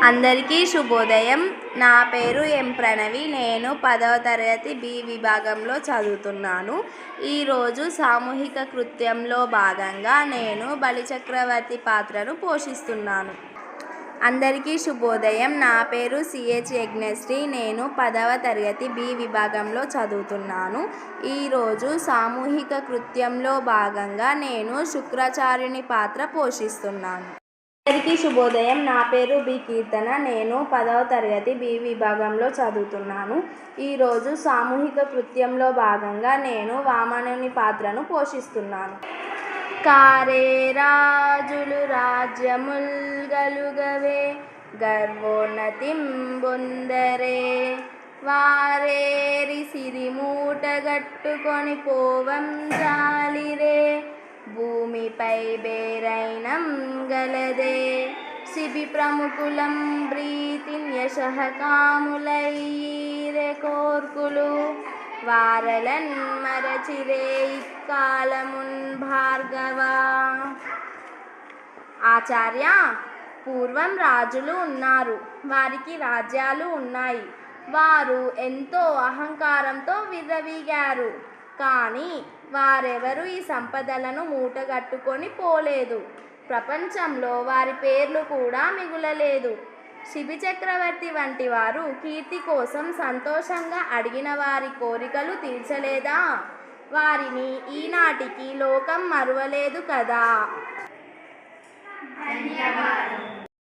అందరికీ శుభోదయం. నా పేరు ఎం ప్రణవి. నేను 10వ తరగతి బి విభాగంలో చదువుతున్నాను. ఈరోజు సామూహిక కృత్యంలో భాగంగా నేను బలిచక్రవర్తి పాత్రను పోషిస్తున్నాను. అందరికీ శుభోదయం. నా పేరు సిహెచ్ యజ్ఞశ్రీ. నేను 10వ తరగతి బి విభాగంలో చదువుతున్నాను. ఈరోజు సామూహిక కృత్యంలో భాగంగా నేను శుక్రాచార్యుని పాత్ర పోషిస్తున్నాను. అందరికీ శుభోదయం. నా పేరు బి కీర్తన. నేను 10వ తరగతి బి విభాగంలో చదువుతున్నాను. ఈరోజు సామూహిక కృత్యంలో భాగంగా నేను వామనుని పాత్రను పోషిస్తున్నాను. కారే రాజులు రాజ్యముల్ గలుగవే, గర్వోన్నతిం బొందరే, వారేరి సిరిమూట గట్టుకొని పోవం జాలిరే, భూమిపై బేరైనం గలదే, శిబి ప్రముఖులం ప్రీతిన్ యశః కాములైరే కోర్కులు, వారలన్ మరచిరే ఇక్కాలమున్ భార్గవా. ఆచార్య, పూర్వం రాజులు ఉన్నారు. వారికి రాజ్యాలు ఉన్నాయి. వారు ఎంతో అహంకారంతో విర్రవీగారు. కానీ వారెవరూ ఈ సంపదలను మూటగట్టుకొని పోలేదు. ప్రపంచంలో వారి పేర్లు కూడా మిగులలేదు. శిబి చక్రవర్తి వంటి వారు కీర్తి కోసం సంతోషంగా అడిగిన వారి కోరికలు తీర్చలేదా? వారిని ఈనాటికి లోకం మరువలేదు కదా. ధన్యవాదాలు.